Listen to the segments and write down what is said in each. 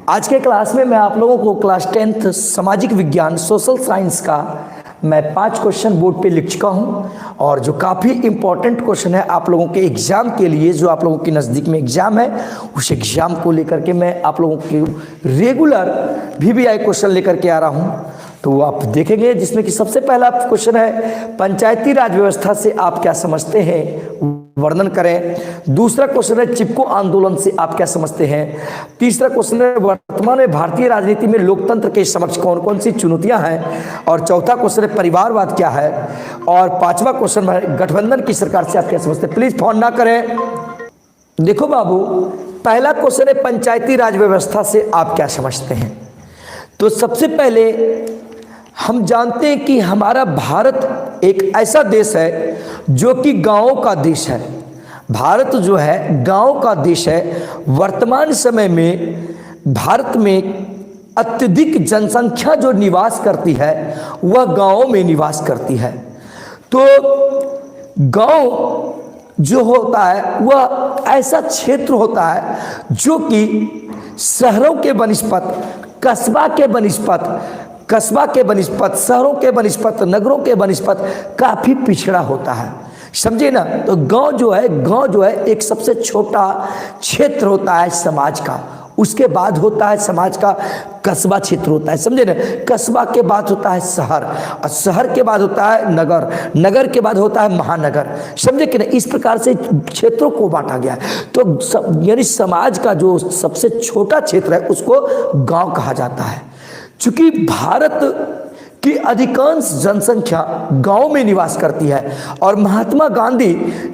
आज के क्लास में मैं आप लोगों को क्लास 10th सामाजिक विज्ञान सोशल साइंस का मैं 5 क्वेश्चन बोर्ड पे लिख चुका हूं और जो काफ़ी इंपॉर्टेंट क्वेश्चन है आप लोगों के एग्जाम के लिए, जो आप लोगों के नज़दीक में एग्जाम है उस एग्जाम को लेकर के मैं आप लोगों के रेगुलर VVI क्वेश्चन लेकर के आ रहा हूं। तो वो आप देखेंगे जिसमें कि सबसे पहला क्वेश्चन है पंचायती राज व्यवस्था से आप क्या समझते हैं, वर्णन करें। दूसरा क्वेश्चन है चिपको आंदोलन से आप क्या समझते हैं। तीसरा क्वेश्चन है वर्तमान में भारतीय राजनीति में लोकतंत्र के समक्ष कौन कौन सी चुनौतियां हैं। और चौथा क्वेश्चन है परिवारवाद क्या है। और पांचवा क्वेश्चन है गठबंधन की सरकार से आप क्या समझते हैं। प्लीज फोन ना करें। देखो बाबू, पहला क्वेश्चन है पंचायती राज व्यवस्था से आप क्या समझते हैं। तो सबसे पहले हम जानते हैं कि हमारा भारत एक ऐसा देश है जो कि गांवों का देश है। भारत जो है गांव का देश है। वर्तमान समय में भारत में अत्यधिक जनसंख्या जो निवास करती है वह गांवों में निवास करती है। तो गांव जो होता है वह ऐसा क्षेत्र होता है जो कि शहरों के बनिस्पत, कस्बा के बनिस्पत, शहरों के बनिस्पत, नगरों के बनिस्पत काफ़ी पिछड़ा होता है, समझे ना। तो गांव जो है एक सबसे छोटा क्षेत्र होता है समाज का। उसके बाद होता है समाज का कस्बा क्षेत्र होता है, समझे ना। कस्बा के बाद होता है शहर और शहर के बाद होता है नगर, नगर के बाद होता है महानगर, समझे कि ना। इस प्रकार से क्षेत्रों को बांटा गया है। तो यानी समाज का जो सबसे छोटा क्षेत्र है उसको गांव कहा जाता है। चूंकि भारत की अधिकांश जनसंख्या गांव में निवास करती है और महात्मा गांधी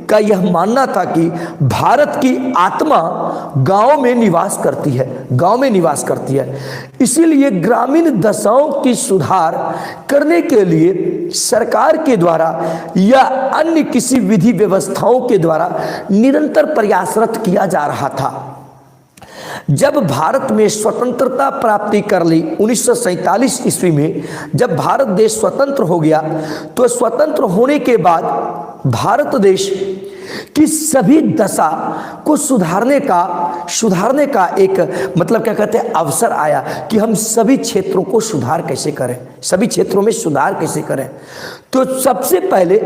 का यह मानना था कि भारत की आत्मा गांव में निवास करती है, इसीलिए ग्रामीण दशाओं की सुधार करने के लिए सरकार के द्वारा या अन्य किसी विधि व्यवस्थाओं के द्वारा निरंतर प्रयासरत किया जा रहा था। जब भारत में स्वतंत्रता प्राप्ति कर ली 1947 ईस्वी में, जब भारत देश स्वतंत्र हो गया, तो स्वतंत्र होने के बाद भारत देश की सभी दशा को सुधारने का एक मतलब क्या कहते हैं अवसर आया कि हम सभी क्षेत्रों को सुधार कैसे करें, सभी क्षेत्रों में सुधार कैसे करें। तो सबसे पहले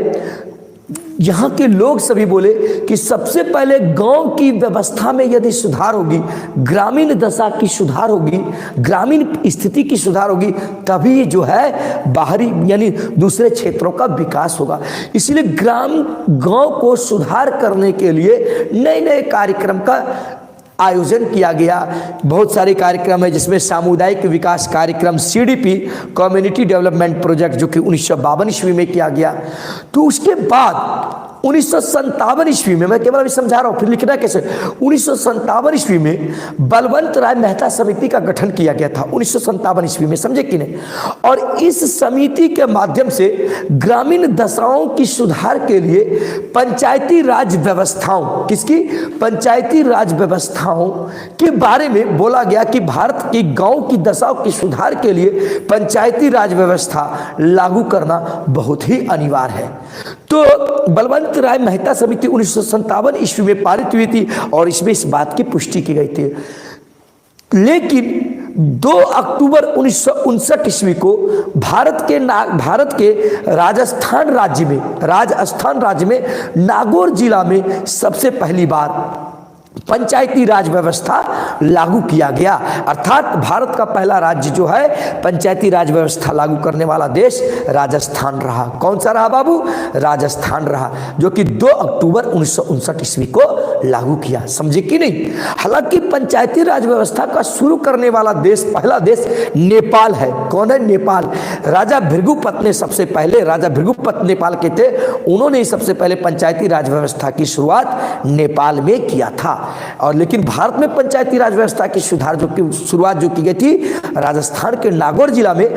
यहाँ के लोग सभी बोले कि सबसे पहले गांव की व्यवस्था में यदि सुधार होगी, ग्रामीण दशा की सुधार होगी, ग्रामीण स्थिति की सुधार होगी, तभी जो है बाहरी यानी दूसरे क्षेत्रों का विकास होगा। इसलिए गांव को सुधार करने के लिए नए नए कार्यक्रम का आयोजन किया गया। बहुत सारे कार्यक्रम है जिसमें सामुदायिक विकास कार्यक्रम CDP कम्युनिटी डेवलपमेंट प्रोजेक्ट जो कि 1952 ईस्वी में किया गया। तो उसके बाद 1957 ईस्वी में, मैं केवल अभी समझा रहा हूँ फिर लिखना कैसे, 1957 ईस्वी में बलवंत राय मेहता समिति का गठन किया गया था 1957 ईस्वी में, समझे कि नहीं। और इस समिति के माध्यम से ग्रामीण दशाओं की सुधार के लिए पंचायती राज व्यवस्थाओं के बारे में बोला गया कि भारत की गांव की दशाओं की सुधार के लिए पंचायती राज व्यवस्था लागू करना बहुत ही अनिवार्य है। तो बलवंत राय मेहता समिति 1957 ईस्वी में पारित हुई थी और इसमें इस बात की पुष्टि की गई थी। लेकिन 2 अक्टूबर 1959 ईस्वी को भारत के राजस्थान राज्य में नागौर जिला में सबसे पहली बार पंचायती राज व्यवस्था लागू किया गया। अर्थात भारत का पहला राज्य जो है पंचायती राज व्यवस्था लागू करने वाला देश राजस्थान रहा। कौन सा रहा बाबू? राजस्थान रहा, जो कि 2 अक्टूबर 1959 ईस्वी को लागू किया, समझे कि नहीं। हालांकि पंचायती राज व्यवस्था का शुरू करने वाला देश, पहला देश नेपाल है। कौन है? नेपाल। राजा भृगुपत ने सबसे पहले, राजा भृगुपत नेपाल के थे, उन्होंने सबसे पहले पंचायती राज व्यवस्था की शुरुआत नेपाल में किया था। और लेकिन भारत में पंचायती राज व्यवस्था की शुरुआत जो की गई थी राजस्थान के नागौर जिला में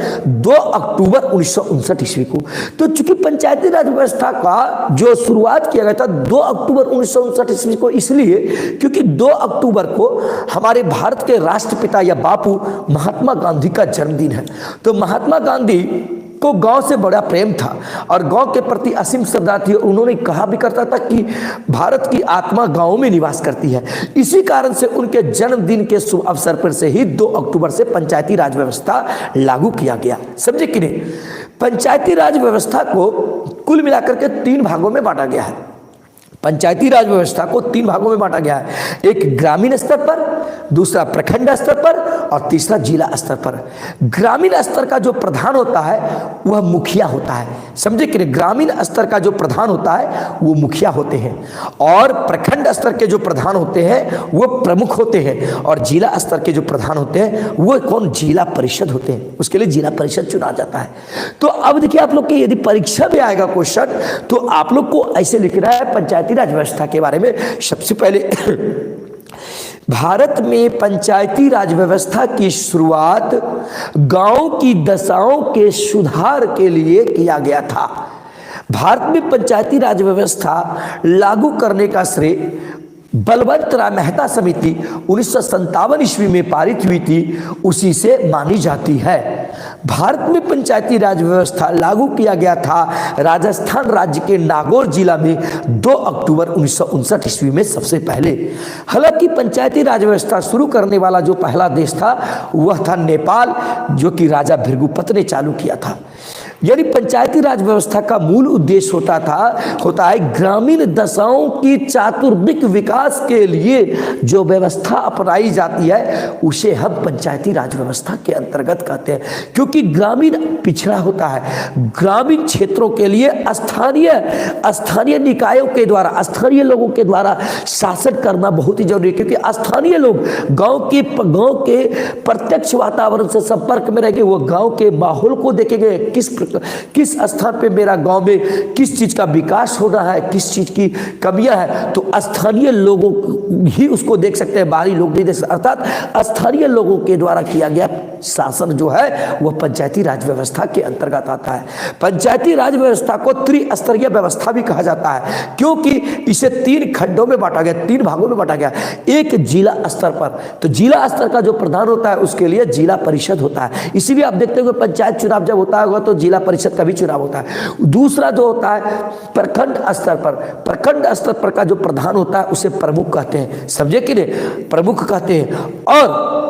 2 अक्टूबर 1959 ईस्वी को। तो चूंकि पंचायती राज व्यवस्था का जो शुरुआत किया गया था 2 अक्टूबर 1959 ईस्वी को, इसलिए क्योंकि 2 अक्टूबर को हमारे भारत के राष्ट्रपिता या बापू महात्मा गांधी का जन्मदिन है। तो महात्मा गांधी को गांव से बड़ा प्रेम था और गांव के प्रति असीम श्रद्धा थी। उन्होंने कहा भी करता था कि भारत की आत्मा गांव में निवास करती है। इसी कारण से उनके जन्मदिन के शुभ अवसर पर से ही 2 अक्टूबर से पंचायती राज व्यवस्था लागू किया गया। समझे कि नहीं? पंचायती राज व्यवस्था को कुल मिलाकर के 3 भागों में बांटा गया है। पंचायती राज व्यवस्था को 3 भागों में बांटा गया है, एक ग्रामीण स्तर पर, दूसरा प्रखंड स्तर पर और तीसरा जिला स्तर पर। ग्रामीण स्तर का जो प्रधान होता है वह मुखिया होता है। समझे कि ग्रामीण स्तर का जो प्रधान होता है वो मुखिया होते हैं और प्रखंड स्तर के जो प्रधान होते हैं वो प्रमुख होते हैं और जिला स्तर के जो प्रधान होते हैं वो कौन? जिला परिषद होते हैं। उसके लिए जिला परिषद चुना जाता है। तो अब देखिए आप लोग के यदि परीक्षा में आएगा क्वेश्चन तो आप लोग को ऐसे लिखना है पंचायती राज व्यवस्था के बारे में। सबसे पहले भारत में पंचायती राज व्यवस्था की शुरुआत गांव की दशाओं के सुधार के लिए किया गया था। भारत में पंचायती राज व्यवस्था लागू करने का श्रेय बलवंत राय मेहता समिति 1957 ईस्वी में पारित हुई थी, उसी से मानी जाती है। भारत में पंचायती राज व्यवस्था लागू किया गया था राजस्थान राज्य के नागौर जिला में 2 अक्टूबर 1959 ईस्वी में सबसे पहले। हालांकि पंचायती राज व्यवस्था शुरू करने वाला जो पहला देश था वह था नेपाल, जो कि राजा भृगुपत ने चालू किया था। यानी पंचायती राज व्यवस्था का मूल उद्देश्य होता है ग्रामीण दशाओं की चातुर्विक विकास के लिए जो व्यवस्था अपनाई जाती है उसे हम पंचायती राज व्यवस्था के अंतर्गत कहते हैं। क्योंकि ग्रामीण पिछड़ा होता है, ग्रामीण क्षेत्रों के लिए स्थानीय निकायों के द्वारा, स्थानीय लोगों के द्वारा शासन करना बहुत ही जरूरी है। क्योंकि स्थानीय लोग गांव के प्रत्यक्ष वातावरण से संपर्क में रहेंगे, वो गांव के माहौल को देखेंगे, किस स्थान पे मेरा गांव में किस चीज का विकास हो रहा है, किस चीज की कमियां है, तो स्थानीय लोगों ही उसको देख सकते हैं, बाहरी लोग नहीं देख सकते। अर्थात स्थानीय लोगों के द्वारा किया गया शासन जो है वह पंचायती राज व्यवस्था के अंतर्गत आता है। पंचायती राज व्यवस्था को त्रिस्तरीय व्यवस्था भी कहा जाता है, क्योंकि इसे 3 खंडों में बांटा गया, 3 भागों में बांटा गया। एक जिला स्तर पर, तो जिला स्तर का जो प्रधान होता है उसके लिए जिला परिषद होता है। इसीलिए आप देखते हो पंचायत चुनाव जब होता होगा तो जिला परिषद का भी चुनाव होता है। दूसरा जो होता है प्रखंड स्तर पर, प्रखंड स्तर पर का जो प्रधान होता है उसे प्रमुख कहते हैं। समझे कि नहीं? प्रमुख कहते हैं। और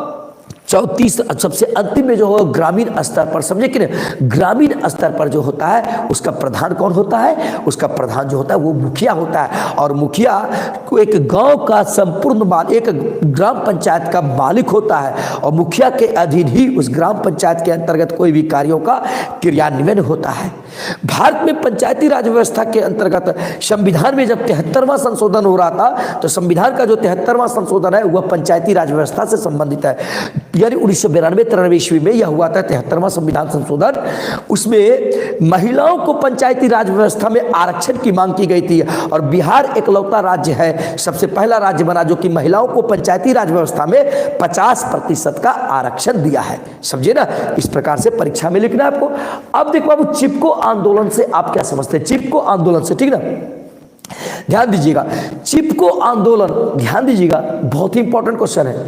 सबसे अंतिम में जो हो ग्रामीण स्तर पर, समझे कि नहीं? ग्रामीण स्तर पर जो होता है उसका प्रधान कौन होता है? उसका प्रधान जो होता है वो मुखिया होता है। और मुखिया को एक गांव का संपूर्ण एक ग्राम पंचायत का मालिक होता है और मुखिया के अधीन ही उस ग्राम पंचायत के अंतर्गत कोई भी कार्यों का क्रियान्वयन होता है। भारत में पंचायती राज व्यवस्था के अंतर्गत संविधान में जब 73वां संशोधन हो रहा था तो संविधान का जो 73वां संशोधन है वह पंचायती राज व्यवस्था से संबंधित है। यानी 1992-93 ईस्वी में यह हुआ था 73वां संविधान संशोधन। उसमें महिलाओं को पंचायती राज व्यवस्था में आरक्षण की मांग की गई थी और बिहार इकलौता राज्य है, सबसे पहला राज्य बना जो कि महिलाओं को पंचायती राज व्यवस्था में 50% का आरक्षण दिया है। समझे ना? इस प्रकार से परीक्षा में लिखना है आपको। अब देखो बाबू, चिपको आंदोलन से आप क्या समझते हैं? चिपको आंदोलन से, ठीक ना, ध्यान दीजिएगा। चिपको आंदोलन, ध्यान दीजिएगा, बहुत ही इंपॉर्टेंट क्वेश्चन है।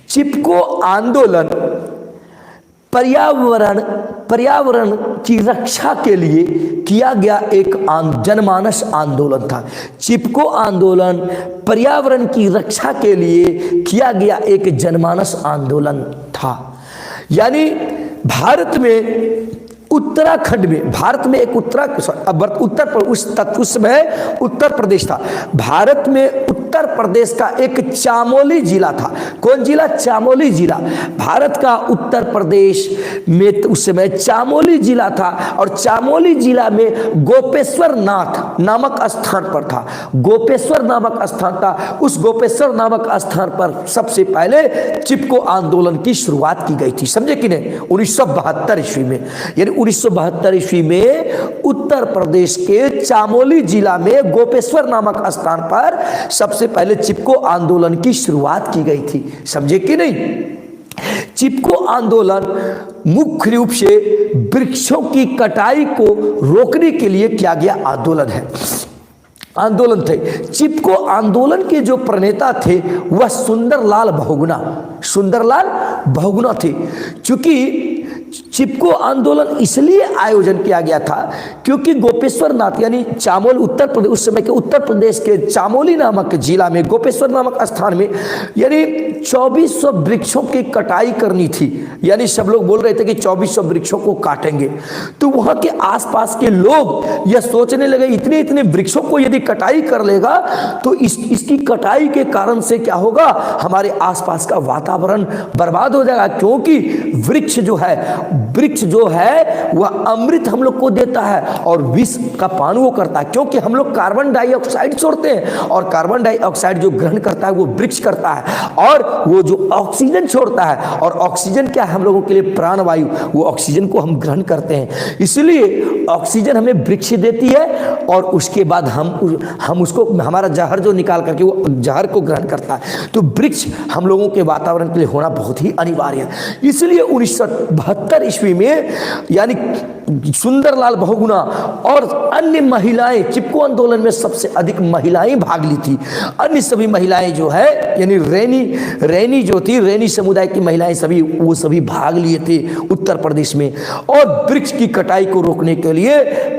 चिपको आंदोलन पर्यावरण की रक्षा के लिए किया गया एक जनमानस आंदोलन था। चिपको आंदोलन पर्यावरण की रक्षा के लिए किया गया एक जनमानस आंदोलन था। यानी भारत में उत्तराखंड में, भारत में एक उस समय उत्तर प्रदेश था। भारत में उत्तर प्रदेश का एक चामोली जिला था। कौन जिला? चामोली जिला। भारत का उत्तर प्रदेश में उस समय चामोली जिला था और चामोली जिला में गोपेश्वर नाथ नामक स्थान पर था। गोपेश्वर नामक स्थान था। उस गोपेश्वर नामक स्थान पर सबसे पहले चिपको आंदोलन की शुरुआत की गई थी। समझे कि नहीं? 1972 ईस्वी में, यानी 1972 ईस्वी में उत्तर प्रदेश के चामोली जिला में गोपेश्वर नामक स्थान पर सबसे पहले चिपको आंदोलन की शुरुआत की गई थी। समझे कि नहीं? चिपको आंदोलन मुख्य रूप से वृक्षों की कटाई को रोकने के लिए किया गया आंदोलन थे। चिपको आंदोलन के जो प्रणेता थे वह सुंदरलाल बहुगुणा थे। चिपको आंदोलन इसलिए आयोजन किया गया था क्योंकि गोपेश्वर नाथ यानी चामोल उत्तर प्रदेश, उस समय के उत्तर प्रदेश के चामोली नामक जिला में गोपेश्वर नामक स्थान में यानी 2400 वृक्षों की कटाई करनी थी। यानी सब लोग बोल रहे थे कि 2400 वृक्षों को काटेंगे। तो वहां के आसपास के लोग यह सोचने लगे इतने इतने वृक्षों को यदि कटाई कर लेगा तो इसकी कटाई के कारण से क्या होगा, हमारे आसपास का वातावरण बर्बाद हो जाएगा। क्योंकि वृक्ष जो है वह अमृत हम लोग को देता है और विष का पान वो करता है। क्योंकि हम लोग कार्बन डाइऑक्साइड छोड़ते हैं और कार्बन डाइऑक्साइड जो ग्रहण करता है वो वृक्ष करता है, और वो जो ऑक्सीजन छोड़ता है, और ऑक्सीजन क्या है हम लोगों के लिए प्राणवायु, वो ऑक्सीजन को हम ग्रहण करते हैं। इसलिए ऑक्सीजन हमें वृक्ष देती है और उसके बाद हम उसको हमारा जहर जो निकाल करके वो जहर को ग्रहण करता है। तो वृक्ष हम लोगों के वातावरण के लिए होना बहुत ही अनिवार्य है। इसलिए 1972 ईस्वी में यानी सुंदरलाल बहुगुणा और अन्य महिलाएं, चिपको आंदोलन में सबसे अधिक महिलाएं भाग ली थी। अन्य सभी महिलाएं जो है यानी रैनी जो थी, रैनी समुदाय की महिलाएं वो सभी भाग लिए थे उत्तर प्रदेश में, और वृक्ष की कटाई को रोकने के लिए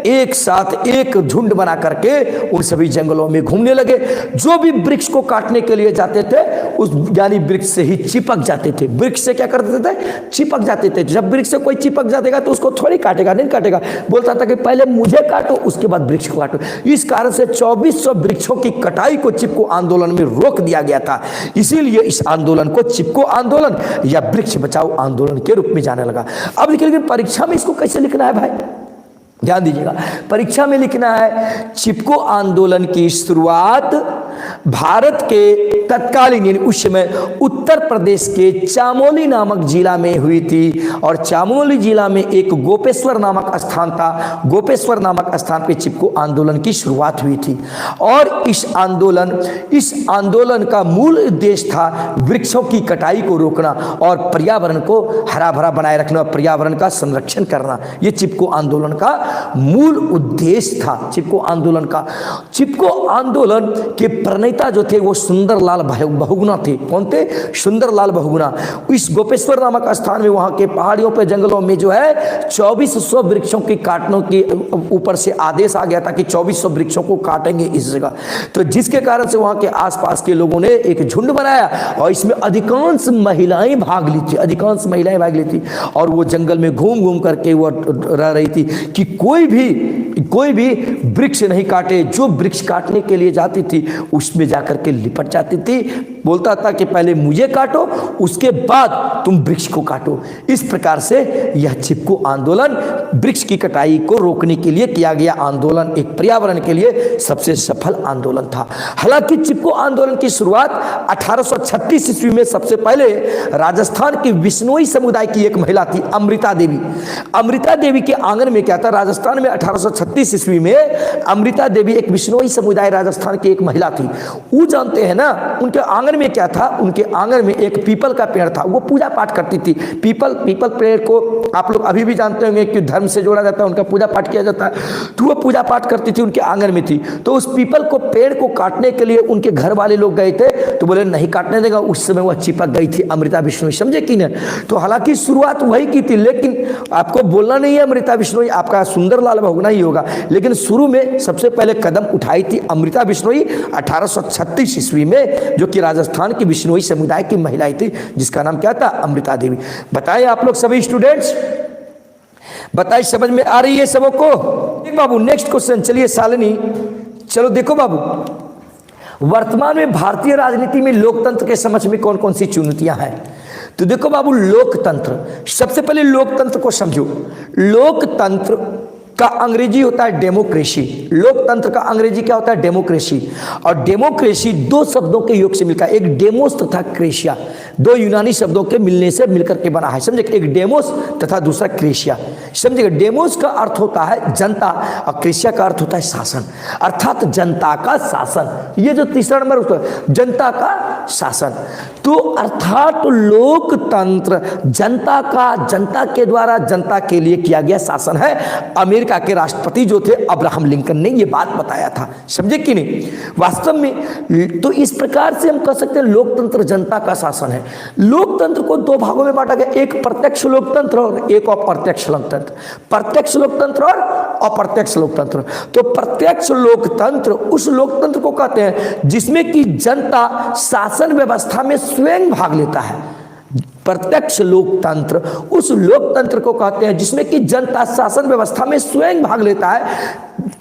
एक साथ एक झुंड बना करके उन सभी जंगलों में घूमने लगे। जो भी वृक्ष को काटने के लिए जाते थे उस यानी वृक्ष से ही चिपक जाते थे। वृक्ष से क्या करते थे, चिपक जाते थे। जब वृक्ष से कोई चिपक जाएगा तो उसको थोड़ी काटेगा, नहीं काटेगा, बोलता था कि पहले मुझे काटो उसके बाद वृक्ष को काटो। इस कारण से 2400 वृक्षों की कटाई को चिपको आंदोलन में रोक दिया गया था। इसीलिए इस आंदोलन को चिपको आंदोलन या वृक्ष बचाओ आंदोलन के रूप में जाने लगा। अब लेकिन परीक्षा में इसको कैसे लिखना है भाई, ध्यान दीजिएगा। परीक्षा में लिखना है चिपको आंदोलन की शुरुआत भारत के तत्कालीन यानी उस समय उत्तर प्रदेश के चामोली नामक जिला में हुई थी, और चामोली जिला में एक गोपेश्वर नामक स्थान था। गोपेश्वर नामक स्थान पे चिपको आंदोलन की शुरुआत हुई थी। और इस आंदोलन का मूल उद्देश्य था वृक्षों की कटाई को रोकना और पर्यावरण को हरा भरा बनाए रखना, पर्यावरण का संरक्षण करना। यह चिपको आंदोलन का मूल उद्देश्य था। चिपको आंदोलन के प्रणेता जो थे वो सुंदरलाल बहुगुणा थे। कौन थे, सुंदरलाल बहुगुणा। इस गोपेश्वर नामक स्थान में वहां के पहाड़ियों पे जंगलों में जो है 2400 वृक्षों की काटने के ऊपर से आदेश आ गया था कि 2400 वृक्षों को काटेंगे इस जगह। तो जिसके कारण से वहां के आसपास के लोगों ने एक झुंड बनाया और इसमें अधिकांश महिलाएं भाग ली थी और वो जंगल में घूम घूम करके वो रह रही थी कि कोई भी वृक्ष नहीं काटे। जो वृक्ष काटने के लिए जाती थी उसमें जाकर के लिपट जाती थी, बोलता था कि पहले मुझे काटो उसके बाद तुम वृक्ष को काटो। इस प्रकार से यह चिपको आंदोलन वृक्ष की कटाई को रोकने के लिए किया गया आंदोलन एक पर्यावरण के लिए सबसे सफल आंदोलन था। हालांकि चिपको आंदोलन की शुरुआत 1836 ईस्वी में सबसे पहले राजस्थान की बिश्नोई समुदाय की एक महिला थी अमृता देवी। अमृता देवी के आंगन में क्या था, राजस्थान में 1836 ईस्वी में अमृता देवी एक बिश्नोई समुदाय राजस्थान की एक महिला थी। वो जानते हैं ना उनके आंगन में क्या था, उनके आंगन में एक पीपल का पेड़ था। वो पूजा पाठ करती थी। पीपल पेड़ को आप लोग अभी भी जानते होंगे कि धर्म से जोड़ा जाता है, उनका पूजा पाठ किया जाता है। तो वो पूजा पाठ करती थी, उनके आंगन में थी। तो उस पीपल को पेड़ को काटने के लिए उनके घर वाले लोग गए थे तो बोले नहीं काटने देगा। उस समय वह चिपक गई थी अमृता बिश्नोई, समझे कि नहीं। तो हालांकि शुरुआत वही की थी, लेकिन आपको बोलना नहीं है अमृता बिश्नोई, आपका सुंदरलाल बहुगुणा ही होगा। लेकिन शुरू में सबसे पहले कदम उठाई थी अमृता बिश्नोई 1836 ईस्वी में, जो कि राजस्थान की बिश्नोई समुदाय की महिला थी जिसका नाम क्या था, अमृता देवी। बताएं आप लोग सभी स्टूडेंट्स, बताइए समझ में आ रही है सबको। बाबू नेक्स्ट क्वेश्चन, चलिए शालिनी, चलो देखो बाबू, वर्तमान में भारतीय राजनीति में लोकतंत्र के समक्ष में कौन कौन सी चुनौतियां हैं। तो देखो बाबू, लोकतंत्र, सबसे पहले लोकतंत्र को समझो। लोकतंत्र का अंग्रेजी होता है डेमोक्रेसी। लोकतंत्र का अंग्रेजी क्या होता है, डेमोक्रेसी। और डेमोक्रेसी दो शब्दों के योग से मिलकर, एक डेमोस तथा क्रेशिया, दो यूनानी शब्दों के मिलने से मिलकर के बना है, समझे। एक डेमोस तथा दूसरा क्रेशिया, समझेगा। डेमोस का अर्थ होता है जनता और क्रेशिया का अर्थ होता है शासन, अर्थात जनता का शासन। ये जो तीसरा नंबर होता है जनता का शासन, तो अर्थात लोकतंत्र जनता का, जनता के द्वारा जनता के लिए किया गया शासन है। अमेरिका के राष्ट्रपति जो थे अब्राहम लिंकन ने ये बात बताया था, समझे कि नहीं। वास्तव में तो इस प्रकार से हम कह सकते हैं लोकतंत्र जनता का शासन है। लोकतंत्र को दो भागों में बांटा गया, एक प्रत्यक्ष लोकतंत्र और एक अप्रत्यक्ष लोकतंत्र। प्रत्यक्ष लोकतंत्र और अप्रत्यक्ष लोकतंत्र। तो प्रत्यक्ष लोकतंत्र उस लोकतंत्र को कहते हैं जिसमें कि जनता शासन व्यवस्था में स्वयं भाग लेता है। प्रत्यक्ष लोकतंत्र उस लोकतंत्र को कहते हैं जिसमें कि जनता शासन व्यवस्था में स्वयं भाग लेता है,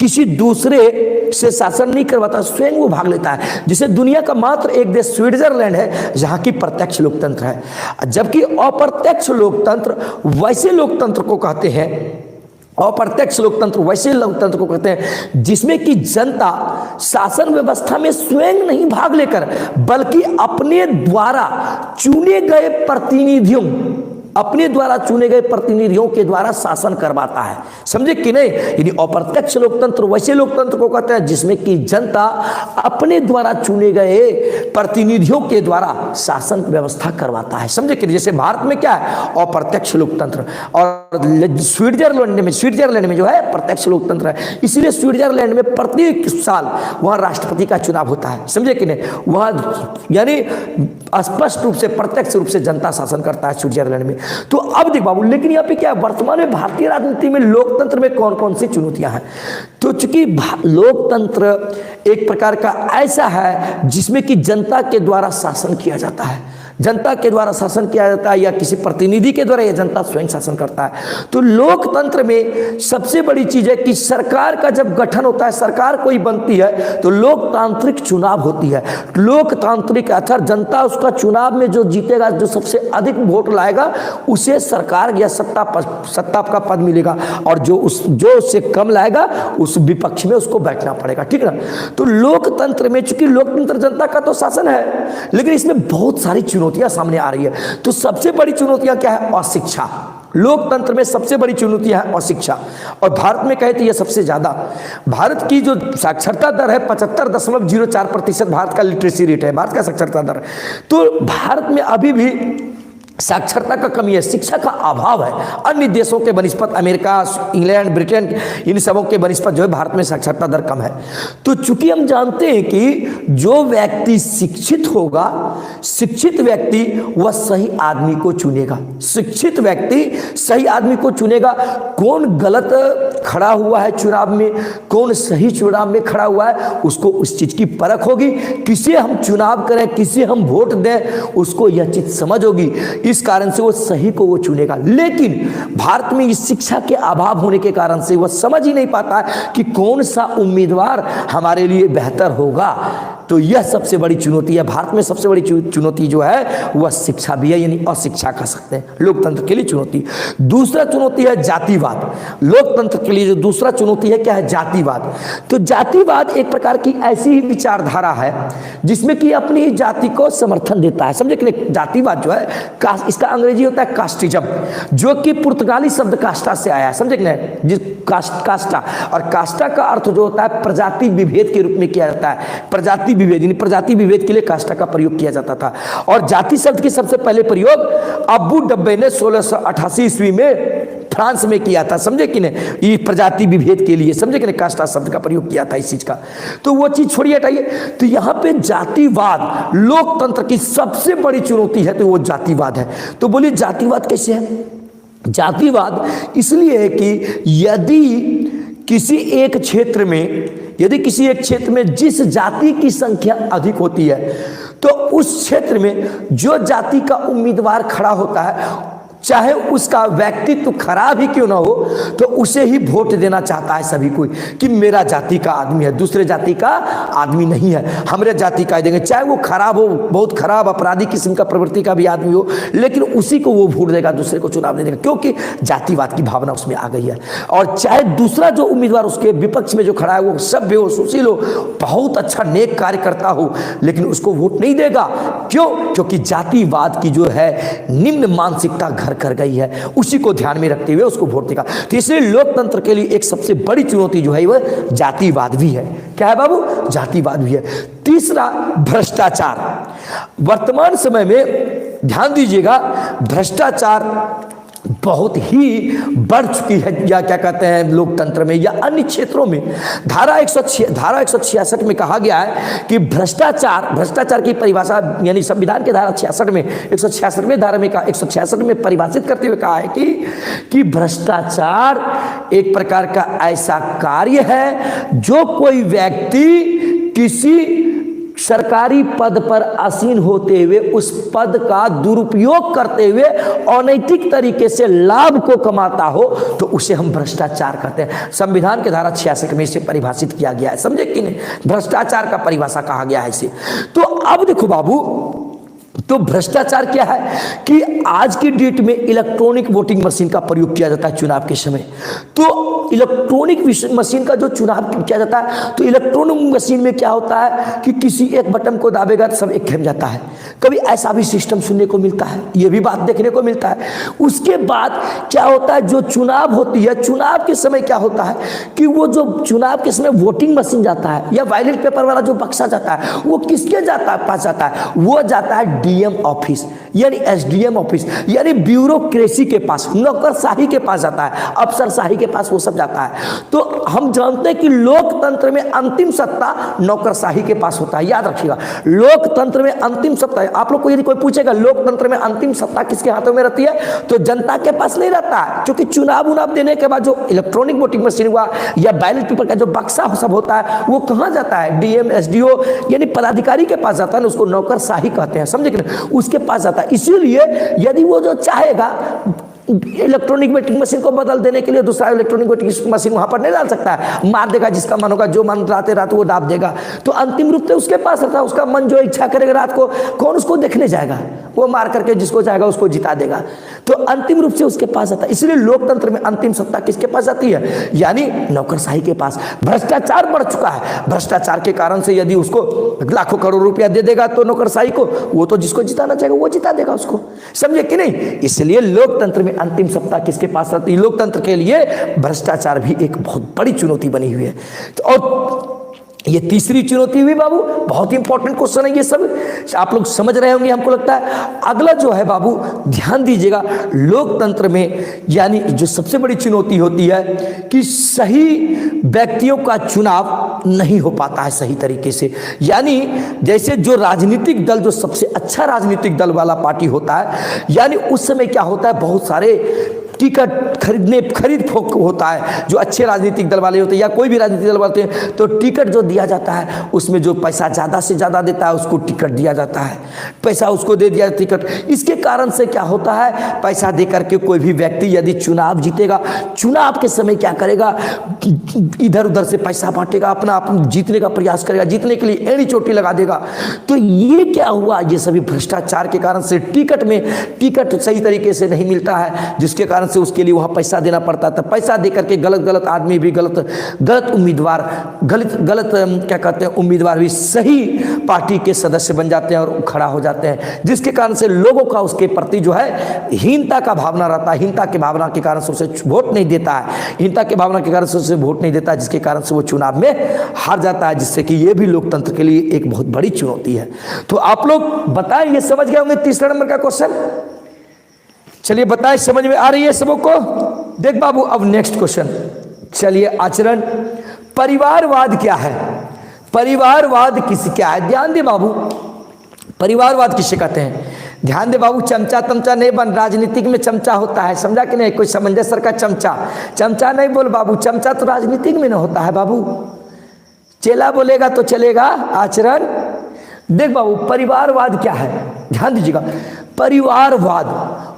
किसी दूसरे से शासन नहीं करवाता, स्वयं वो भाग लेता है। जिसे दुनिया का मात्र एक देश स्विट्जरलैंड है जहां की प्रत्यक्ष लोकतंत्र है। जबकि अप्रत्यक्ष लोकतंत्र वैसे लोकतंत्र को कहते हैं, अप्रत्यक्ष लोकतंत्र वैसे लोकतंत्र को कहते हैं जिसमें कि जनता शासन व्यवस्था में स्वयं नहीं भाग लेकर बल्कि अपने द्वारा चुने गए प्रतिनिधियों, अपने द्वारा चुने गए प्रतिनिधियों के द्वारा शासन करवाता है। समझे कि नहीं? यानी अप्रत्यक्ष लोकतंत्र वैसे लोकतंत्र को कहते हैं जिसमें कि जनता अपने द्वारा चुने गए प्रतिनिधियों के द्वारा शासन व्यवस्था करवाता है। समझे कि जैसे भारत में क्या है? अप्रत्यक्ष लोकतंत्र, और स्विट्जरलैंड में जो है प्रत्यक्ष लोकतंत्र है। इसलिए स्विट्जरलैंड में प्रत्येक साल वहां राष्ट्रपति का चुनाव होता है। समझे कि नहीं? वहां यानी स्पष्ट रूप से प्रत्यक्ष रूप से जनता शासन करता है स्विट्जरलैंड में। तो अब देख बाबू, लेकिन यहाँ पे क्या है, वर्तमान में भारतीय राजनीति में लोकतंत्र में कौन कौन सी चुनौतियां हैं? तो चूंकि लोकतंत्र एक प्रकार का ऐसा है जिसमें कि जनता के द्वारा शासन किया जाता है, जनता के द्वारा शासन किया जाता है या किसी प्रतिनिधि के द्वारा, या जनता स्वयं शासन करता है। तो लोकतंत्र में सबसे बड़ी चीज है कि सरकार का जब गठन होता है, सरकार कोई बनती है तो लोकतांत्रिक चुनाव होती है। लोकतांत्रिक अर्थात जनता उसका चुनाव में जो जीतेगा, जो सबसे अधिक वोट लाएगा उसे सरकार या सत्ता का पद मिलेगा, और जो उससे कम लाएगा उस विपक्ष में उसको बैठना पड़ेगा। ठीक है ना? तो लोकतंत्र में चूंकि लोकतंत्र जनता का तो शासन है, लेकिन इसमें बहुत सारी चुनौतियां सामने आ रही है। तो सबसे बड़ी चुनौतियां क्या है? अशिक्षा। लोकतंत्र में सबसे बड़ी चुनौतियां है अशिक्षा, और भारत में कहे तो यह सबसे ज्यादा। भारत की जो साक्षरता दर है 75.04% भारत का लिटरेसी रेट है, भारत का साक्षरता दर। तो भारत में अभी भी साक्षरता का कमी है, शिक्षा का अभाव है। अन्य देशों के बनिस्पत, अमेरिका, इंग्लैंड, ब्रिटेन, इन सबों के बनिस्पत जो है भारत में साक्षरता दर कम है। तो चूंकि हम जानते हैं कि जो व्यक्ति शिक्षित होगा, शिक्षित व्यक्ति वह सही आदमी को चुनेगा, शिक्षित व्यक्ति सही आदमी को चुनेगा। कौन गलत खड़ा हुआ है चुनाव में, कौन सही चुनाव में खड़ा हुआ है, उसको उस चीज की परख होगी। किसे हम चुनाव करें, किसे हम वोट दें, उसको यह चीज समझ होगी। इस कारण से वो सही को वो चुनेगा। लेकिन भारत में इस शिक्षा के अभाव होने के कारण से वह समझ ही नहीं पाता कि कौन सा उम्मीदवार हमारे लिए बेहतर होगा। तो यह सबसे बड़ी चुनौती है। भारत में सबसे बड़ी चुनौती जो है वह शिक्षा भी है, यानी अशिक्षा कह सकते हैं लोकतंत्र के लिए चुनौती। दूसरा चुनौती है जातिवाद। लोकतंत्र के लिए जो दूसरा चुनौती है क्या है? जातिवाद। तो जातिवाद एक प्रकार की ऐसी ही विचारधारा है जिसमें कि अपनी ही जाति को समर्थन देता है। समझे कि जातिवाद जो है, इसका अंग्रेजी होता है कास्टिज्म, जो कि पुर्तगाली शब्द कास्टा से आया है। समझे कि नहीं? जिस कास्टा, और कास्टा का अर्थ जो होता है प्रजाति विभेद के रूप में किया जाता है। प्रजाति विभेद, यानी प्रजाति विभेद के लिए कास्टा का प्रयोग किया जाता था। और जाति शब्द की सबसे पहले प्रयोग अब्बू डब्बे ने 1688 ईस्वी में फ्रांस में किया था। समझे कि नहीं? ये प्रजाति विभेद के लिए, समझे कि नहीं, कास्टा शब्द का प्रयोग किया था इस चीज का। तो वो चीज छोड़िए, हटाइए। तो यहाँ पे जातिवाद लोकतंत्र की सबसे बड़ी चुनौती है, तो वो जातिवाद है। तो बोलिए जातिवाद कैसे है? जातिवाद इसलिए है कि यदि किसी एक क्षेत्र में जिस जाति की संख्या अधिक होती है, तो उस क्षेत्र में जो जाति का उम्मीदवार खड़ा होता है, चाहे उसका व्यक्तित्व खराब ही क्यों ना हो, तो उसे ही वोट देना चाहता है सभी कोई, कि मेरा जाति का आदमी है, दूसरे जाति का आदमी नहीं है, हमारे जाति का देंगे। चाहे वो खराब हो, बहुत खराब अपराधी किस्म का प्रवृत्ति का भी आदमी हो, लेकिन उसी को वो वोट देगा, दूसरे को चुनाव नहीं देगा, क्योंकि जातिवाद की भावना उसमें आ गई है। और चाहे दूसरा जो उम्मीदवार उसके विपक्ष में जो खड़ा है वो सभ्य हो, सुशील हो, बहुत अच्छा नेक कार्य करता हो, लेकिन उसको वोट नहीं देगा। क्यों? क्योंकि जातिवाद की जो है निम्न मानसिकता घर कर गई है, उसी को ध्यान में रखते हुए उसको वोट देगा। तो इसलिए लोकतंत्र के लिए एक सबसे बड़ी चुनौती जो है वह जातिवाद भी है। क्या है बाबू? जातिवाद भी है। तीसरा भ्रष्टाचार। वर्तमान समय में ध्यान दीजिएगा, भ्रष्टाचार बहुत ही बढ़ चुकी है, या क्या कहते हैं लोकतंत्र में या अन्य क्षेत्रों में। धारा 166 में कहा गया है कि भ्रष्टाचार की परिभाषा, यानी संविधान के धारा 66 में 166वें धारा में 166 में परिभाषित करते हुए कहा है कि भ्रष्टाचार एक प्रकार का ऐसा कार्य है जो कोई व्यक्ति किसी सरकारी पद पर आसीन होते हुए उस पद का दुरुपयोग करते हुए अनैतिक तरीके से लाभ को कमाता हो, तो उसे हम भ्रष्टाचार कहते हैं। संविधान के धारा 66 में इसे परिभाषित किया गया है, समझे कि नहीं? भ्रष्टाचार का परिभाषा कहा गया है इसे। तो अब देखो बाबू, तो भ्रष्टाचार क्या है कि आज की डेट में इलेक्ट्रॉनिक वोटिंग मशीन का प्रयोग किया जाता है चुनाव के समय। तो इलेक्ट्रॉनिक मशीन का जो चुनाव किया जाता है, तो इलेक्ट्रॉनिक मशीन में क्या होता है कि किसी एक बटन को दाबेगा तो सब एक खेम जाता है। कभी ऐसा भी सिस्टम सुनने को मिलता है, ये भी बात देखने को मिलता है। उसके बाद क्या होता है, जो चुनाव होती है, चुनाव के समय क्या होता है कि वो जो चुनाव के समय वोटिंग मशीन जाता है या बैलेट पेपर वाला जो बक्सा जाता है, वो किसके पास जाता है? वो जाता है डीएम ऑफिस यानी एसडीएम ऑफिस यानी ब्यूरोक्रेसी के पास, नौकरशाही के पास जाता है, अफसरशाही के पास वो सब जाता है। तो हम जानते हैं कि लोकतंत्र में अंतिम सत्ता नौकरशाही के पास होता है। याद रखिएगा, लोकतंत्र में अंतिम सत्ता है। आप लोग को यदि कोई पूछेगा लोकतंत्र में अंतिम सत्ता किसके हाथों में रहती है, तो जनता के पास नहीं रहता है, क्योंकि चुनाव देने के बाद जो इलेक्ट्रॉनिक वोटिंग मशीन हुआ या बैलेट पेपर का जो बक्सा सब होता है, वो कहाँ जाता है? डीएम एसडीओ यानी पदाधिकारी के पास जाता है ना, उसको नौकरशाही कहते हैं, समझे कि नहीं? उसके पास जाता है। इसीलिए यदि वो जो चाहेगा इलेक्ट्रॉनिक वोटिंग मशीन को बदल देने के लिए दूसरा इलेक्ट्रॉनिक वोटिंग मशीन वहां पर नहीं डाल सकता है, मार देगा जिसका मन होगा, जो मन रात वो दाब देगा। तो अंतिम रूप से उसके पास रहता है, उसका मन जो इच्छा करेगा रात को, कौन उसको देखने जाएगा? वो मार करके जिसको चाहेगा उसको जिता देगा। तो अंतिम रूप से उसके पास आता है। इसलिए लोकतंत्र में अंतिम सत्ता किसके पास आती है? यानी नौकरशाही के पास। भ्रष्टाचार बढ़ चुका है, भ्रष्टाचार के कारण से यदि उसको लाखों करोड़ रुपया दे देगा तो नौकरशाही को, वो तो जिसको जिताना चाहेगा वो जिता देगा उसको, समझे कि नहीं? इसलिए लोकतंत्र में अंतिम सत्ता किसके पास रहती है? लोकतंत्र के लिए भ्रष्टाचार भी एक बहुत बड़ी चुनौती बनी हुई है। तो और ये तीसरी चुनौती हुई बाबू, बहुत इंपॉर्टेंट क्वेश्चन है ये सब, आप लोग समझ रहे होंगे हमको लगता है। अगला जो है बाबू, ध्यान दीजिएगा, लोकतंत्र में यानी जो सबसे बड़ी चुनौती होती है कि सही व्यक्तियों का चुनाव नहीं हो पाता है सही तरीके से। यानी जैसे जो राजनीतिक दल, जो सबसे अच्छा राजनीतिक दल वाला पार्टी होता है, यानी उस समय क्या होता है, बहुत सारे टिकट खरीद फोक होता है। जो अच्छे राजनीतिक दल वाले होते हैं या कोई भी राजनीतिक दल वाले होते हैं, तो टिकट जो दिया जाता है उसमें जो पैसा ज़्यादा से ज़्यादा देता है उसको टिकट दिया जाता है, पैसा उसको दे दिया टिकट। इसके कारण से क्या होता है, पैसा दे करके कोई भी व्यक्ति यदि चुनाव जीतेगा, चुनाव के समय क्या करेगा, इधर उधर से पैसा बांटेगा, अपना जीतने का प्रयास करेगा, जीतने के लिए एड़ी चोटी लगा देगा। तो ये क्या हुआ, ये सभी भ्रष्टाचार के कारण से टिकट सही तरीके से नहीं मिलता है, जिसके कारण से उसके लिए वहां पैसा देना पड़ता था। पैसा दे करके गलत आदमी भी, गलत उम्मीदवार, गलत क्या कहते हैं उम्मीदवार भी सही पार्टी के सदस्य बन जाते हैं और खड़ा हो जाते हैं, जिसके कारण से लोगों का उसके प्रति जो है हीनता का भावना रहता है। हीनता की भावना के कारण से उसे वोट नहीं देता है, हीनता की भावना के कारण से उसे वोट नहीं देता है, जिसके कारण से वो चुनाव में हार जाता है, जिससे कि ये भी लोकतंत्र के लिए एक बहुत बड़ी चुनौती है। तो आप लोग बताएं, ये समझ गए होंगे तीसरा नंबर का क्वेश्चन? चलिए बताएं, समझ में आ रही है सबको? देख बाबू, अब नेक्स्ट क्वेश्चन, चलिए आचरण। परिवारवाद क्या है? परिवारवाद क्या है? ध्यान दे बाबू, परिवारवाद किसे कहते हैं? ध्यान दे बाबू, चमचा तमचा नहीं बन, राजनीतिक में चमचा होता है, समझा कि नहीं? कोई समंजस सर का चमचा नहीं बोल बाबू, चमचा तो राजनीतिक में ना होता है बाबू, चेला बोलेगा तो चलेगा। आचरण देख बाबू, परिवारवाद क्या है? ध्यान दीजिएगा, परिवारवाद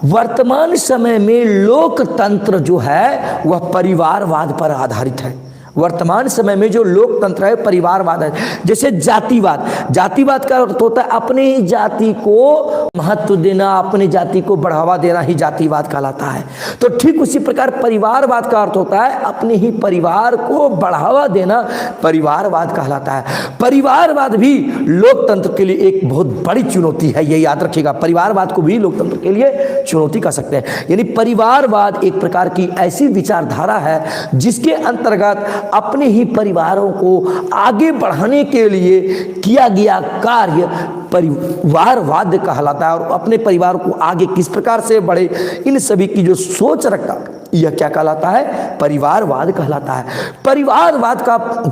वर्तमान समय में लोकतंत्र जो है वह परिवारवाद पर आधारित है। वर्तमान समय में जो लोकतंत्र है परिवारवाद है। जैसे जातिवाद का अर्थ होता है अपनी ही जाति को महत्व देना, अपनी जाति को बढ़ावा देना ही जातिवाद कहलाता है। तो ठीक उसी प्रकार परिवारवाद का अर्थ होता है अपने ही परिवार को बढ़ावा देना, परिवारवाद कहलाता है। परिवारवाद भी लोकतंत्र के लिए एक बहुत बड़ी चुनौती है, ये याद रखिएगा। परिवारवाद को भी लोकतंत्र के लिए चुनौती कह सकते हैं। यानी परिवारवाद एक प्रकार की ऐसी विचारधारा है जिसके अंतर्गत अपने ही परिवारों को आगे बढ़ाने के लिए किया गया कार्य परिवारवाद कहलाता है। और अपने परिवार को आगे किस प्रकार से बढ़े, इन सभी की जो सोच रखता, यह क्या कहलाता है? परिवारवाद कहलाता है।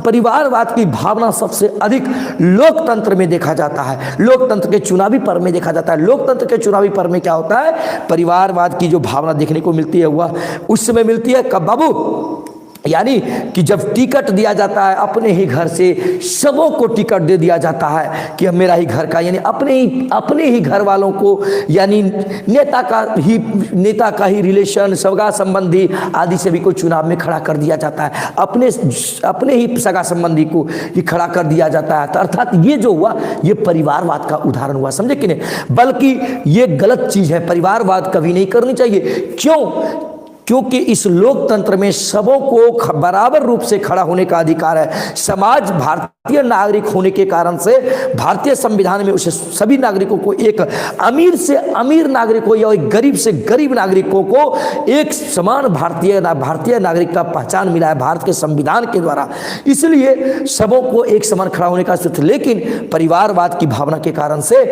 परिवारवाद की भावना सबसे अधिक लोकतंत्र में देखा जाता है, लोकतंत्र के चुनावी पर्व में देखा जाता है। लोकतंत्र के चुनावी पर्व में क्या होता है? परिवारवाद की जो भावना देखने को मिलती है वह उस समय मिलती है कब बाबू? यानी कि जब टिकट दिया जाता है, अपने ही घर से सबों को टिकट दे दिया जाता है कि मेरा ही घर का, यानी अपने ही घर वालों को, यानी नेता का ही रिलेशन, सगा संबंधी आदि सभी को चुनाव में खड़ा कर दिया जाता है। अपने ही सगा संबंधी को ही खड़ा कर दिया जाता है। तो अर्थात ये जो हुआ, ये परिवारवाद का उदाहरण हुआ, समझे कि नहीं? बल्कि ये गलत चीज है, परिवारवाद कभी नहीं करनी चाहिए। क्यों? क्योंकि इस लोकतंत्र में सबों को बराबर रूप से खड़ा होने का अधिकार है। समाज भारतीय नागरिक होने के कारण से भारतीय संविधान में उसे सभी नागरिकों को, एक अमीर से अमीर नागरिक हो या एक गरीब से गरीब नागरिकों को एक समान भारतीय नागरिक का पहचान मिला है भारत के संविधान के द्वारा। इसलिए सबों को एक समान खड़ा होने का सूत्र, लेकिन परिवारवाद की भावना के कारण से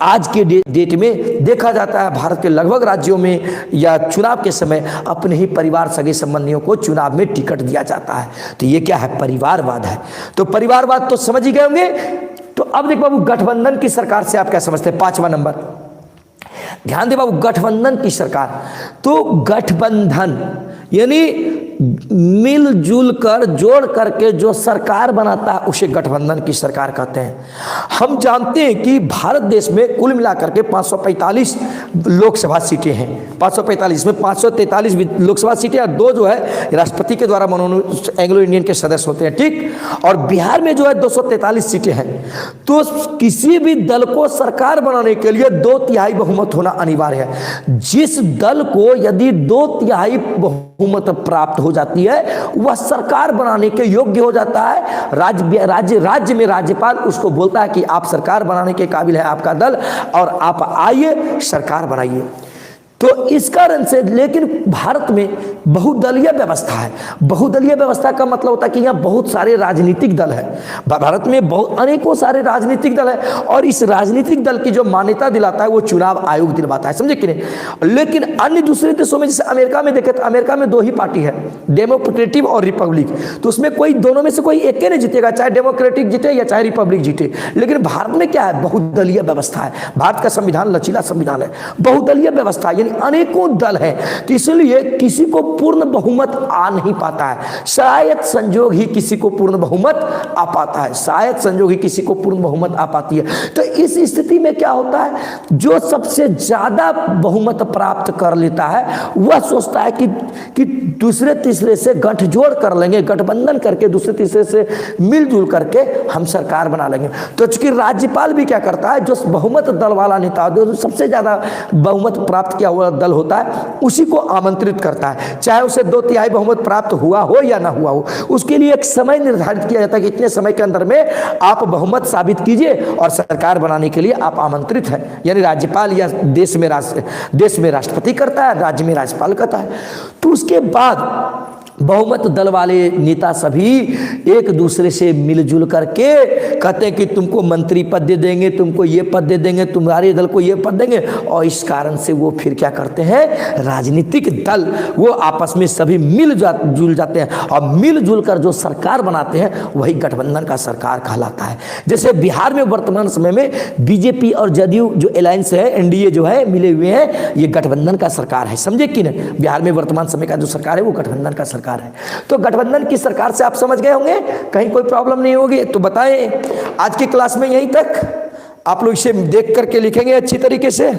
आज के डेट में देखा जाता है भारत के लगभग राज्यों में या चुनाव के समय अपने ही परिवार सगे संबंधियों को चुनाव में टिकट दिया जाता है। तो ये क्या है? परिवारवाद है। तो परिवारवाद तो समझ ही गए होंगे। तो अब देखो बाबू, गठबंधन की सरकार से आप क्या समझते हैं? 5वां नंबर, ध्यान दे बाबू, गठबंधन की सरकार। तो गठबंधन यानी मिलजुल कर, जोड़ करके जो सरकार बनाता है उसे गठबंधन की सरकार कहते हैं। हम जानते हैं कि भारत देश में कुल मिलाकर के 545 लोकसभा सीटें हैं। 545 में 543 लोकसभा सीटें और 2 जो है राष्ट्रपति के द्वारा मनोनीत एंग्लो इंडियन के सदस्य होते हैं, ठीक। और बिहार में जो है 243 सीटें हैं। तो किसी भी दल को सरकार बनाने के लिए 2/3 बहुमत होना अनिवार्य है। जिस दल को यदि 2/3 बहुमत प्राप्त हो जाती है वह सरकार बनाने के योग्य हो जाता है। राज्य में राज्यपाल उसको बोलता है कि आप सरकार बनाने के काबिल है आपका दल, और आप आइए सरकार बनाइए। तो इस कारण से, लेकिन भारत में बहुदलीय व्यवस्था है। बहुदलीय व्यवस्था का मतलब होता है कि यहाँ बहुत सारे राजनीतिक दल है। भारत में अनेकों सारे राजनीतिक दल है, और इस राजनीतिक दल की जो मान्यता दिलाता है वो चुनाव आयोग दिलवाता है, समझे कि नहीं? लेकिन अन्य दूसरे देशों में, जैसे अमेरिका में देखे तो अमेरिका में 2 ही पार्टी है, डेमोक्रेटिक और रिपब्लिक। तो उसमें कोई, दोनों में से कोई एक नहीं जीतेगा, चाहे डेमोक्रेटिक जीते या चाहे रिपब्लिक जीते। लेकिन भारत में क्या है? बहुदलीय व्यवस्था है। भारत का संविधान लचीला संविधान है, बहुदलीय व्यवस्था यानी अनेकों दल हैं। तो इसलिए किसी को पूर्ण बहुमत आ नहीं पाता है। शायद संजोग ही किसी को पूर्ण बहुमत आ पाता है, शायद संजोग ही किसी को पूर्ण बहुमत आ पाती है। तो इस स्थिति में क्या होता है? जो सबसे ज्यादा बहुमत प्राप्त कर लेता है वह सोचता है कि दूसरे तीसरे से गठजोड़ कर लेंगे, गठबंधन करके दूसरे तीसरे से मिलजुल करके हम सरकार बना लेंगे। तो चूंकि राज्यपाल भी क्या करता है? जो बहुमत दल वाला नेता, जो सबसे ज्यादा बहुमत प्राप्त किया हुआ दल होता है उसी को आमंत्रित करता है, चाहे उसे 2/3 बहुमत प्राप्त हुआ हो या ना हुआ हो। उसके लिए एक समय निर्धारित किया जाता है कि इतने समय के अंदर में आप बहुमत साबित कीजिए और सरकार बनाने के लिए आप आमंत्रित हैं। यानी राज्यपाल या देश में राष्ट्रपति करता है, राज्य में राज्यपाल करता है। तो उसके बाद बहुमत दल वाले नेता सभी एक दूसरे से मिलजुल करके कहते हैं कि तुमको मंत्री पद दे देंगे, तुमको ये पद दे देंगे, तुम्हारे दल को ये पद देंगे। और इस कारण से वो फिर क्या करते हैं? राजनीतिक दल वो आपस में सभी मिलजुल जाते हैं और मिलजुल कर जो सरकार बनाते हैं वही गठबंधन का सरकार कहलाता है। जैसे बिहार में वर्तमान समय में बीजेपी और जदयू जो अलायंस है, एनडीए जो है, मिले हुए हैं, ये गठबंधन का सरकार है, समझे कि नहीं? बिहार में वर्तमान समय का जो सरकार है वो गठबंधन का सरकार है। तो गठबंधन की सरकार से आप समझ गए होंगे, कहीं कोई प्रॉब्लम नहीं होगी तो बताएं। आज की क्लास में यहीं तक, आप लोग इसे देख करके लिखेंगे अच्छी तरीके से।